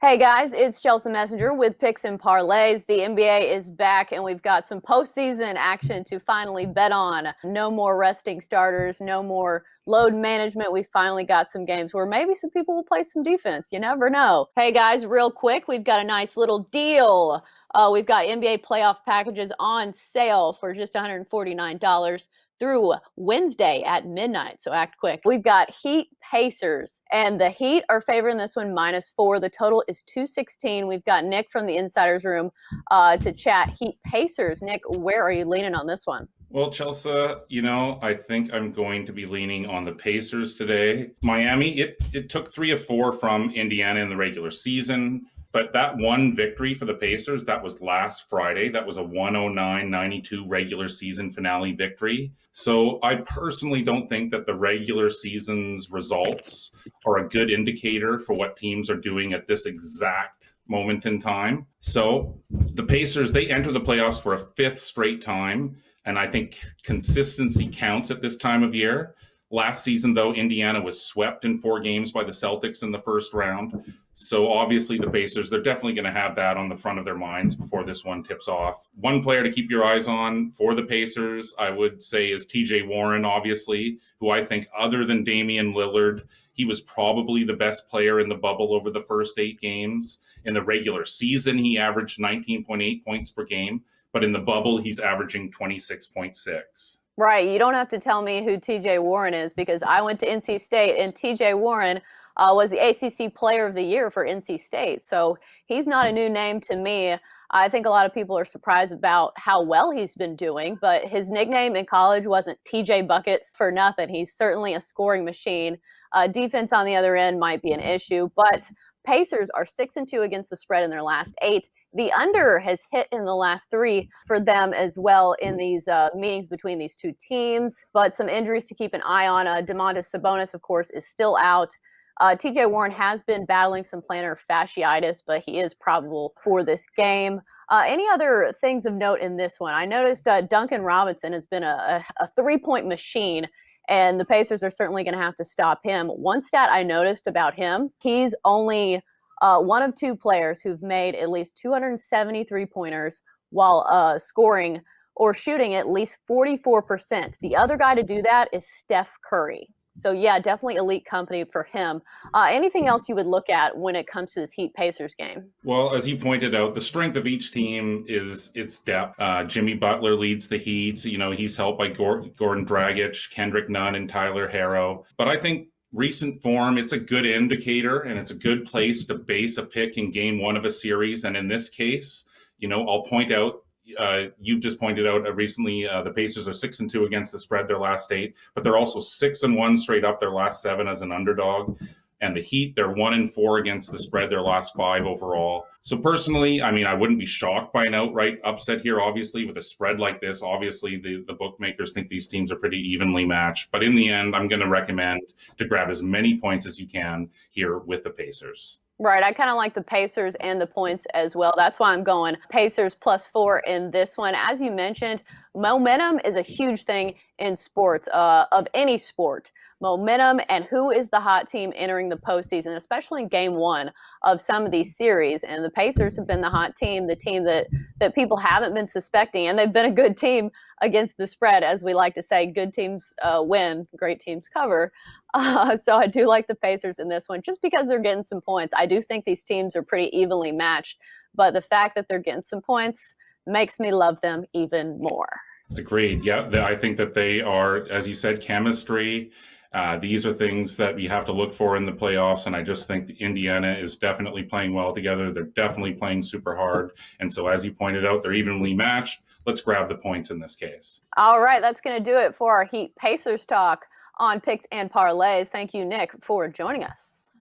Hey guys, it's Chelsa Messenger with Picks and Parlays. The NBA is back and we've got some postseason action to finally bet on. No more resting starters, no more load management. We finally got some games where maybe some people will play some defense. You never know. Hey guys, real quick, we've got a nice little deal. We've got NBA playoff packages on sale for just $149 through Wednesday at midnight. So act quick. We've got Heat Pacers, and the Heat are favoring this one -4. The total is 216. We've got Nick from the Insiders Room to chat Heat Pacers. Nick, where are you leaning on this one? Well, Chelsa, I think I'm going to be leaning on the Pacers today. Miami, it took 3 of 4 from Indiana in the regular season, but that one victory for the Pacers, that was last Friday. That was a 109-92 regular season finale victory. So I personally don't think that the regular season's results are a good indicator for what teams are doing at this exact moment in time. So the Pacers, they enter the playoffs for a fifth straight time. And I think consistency counts at this time of year. Last season, though, Indiana was swept in 4 games by the Celtics in the first round. So obviously the Pacers, they're definitely going to have that on the front of their minds before this one tips off. One player to keep your eyes on for the Pacers, I would say, is TJ Warren, obviously, who I think, other than Damian Lillard, he was probably the best player in the bubble over the first 8 games. In the regular season, he averaged 19.8 points per game. But in the bubble, he's averaging 26.6. Right. You don't have to tell me who TJ Warren is because I went to NC State and TJ Warren was the ACC Player of the Year for NC State. So he's not a new name to me. I think a lot of people are surprised about how well he's been doing, but his nickname in college wasn't TJ Buckets for nothing. He's certainly a scoring machine. Defense on the other end might be an issue, but Pacers are 6-2 against the spread in their last 8. The under has hit in the last 3 for them as well in these meetings between these two teams. But some injuries to keep an eye on. Domantas Sabonis, of course, is still out. TJ Warren has been battling some plantar fasciitis, but he is probable for this game. Any other things of note in this one? I noticed Duncan Robinson has been a 3-point machine, and the Pacers are certainly going to have to stop him. One stat I noticed about him, he's only one of 2 players who've made at least 273 pointers while scoring or shooting at least 44%. The other guy to do that is Steph Curry. So yeah, definitely elite company for him. Anything else you would look at when it comes to this Heat Pacers game? Well, as you pointed out, the strength of each team is its depth. Jimmy Butler leads the Heat. He's helped by Gordon Dragic, Kendrick Nunn, and Tyler Herro. But I think recent form, it's a good indicator, and it's a good place to base a pick in game 1 of a series. And in this case, I'll point out, you just pointed out recently, the Pacers are 6-2 against the spread their last 8, but they're also 6-1 straight up their last 7 as an underdog. And the Heat, they're 1-4 against the spread their last 5 overall. So personally, I wouldn't be shocked by an outright upset here. Obviously, with a spread like this, obviously the bookmakers think these teams are pretty evenly matched. But in the end, I'm going to recommend to grab as many points as you can here with the Pacers. Right. I kind of like the Pacers and the points as well. That's why I'm going Pacers +4 in this one. As you mentioned, momentum is a huge thing in sports, of any sport. Momentum and who is the hot team entering the postseason, especially in game 1 of some of these series. And the Pacers have been the hot team, the team that people haven't been suspecting. And they've been a good team against the spread. As we like to say, good teams win, great teams cover. So I do like the Pacers in this one just because they're getting some points. I do think these teams are pretty evenly matched, but the fact that they're getting some points makes me love them even more. Agreed. Yeah, I think that they are, as you said, chemistry. These are things that we have to look for in the playoffs, and I just think Indiana is definitely playing well together. They're definitely playing super hard, and so as you pointed out, they're evenly matched. Let's grab the points in this case. All right, that's going to do it for our Heat Pacers talk on Picks and Parlays. Thank you, Nick, for joining us.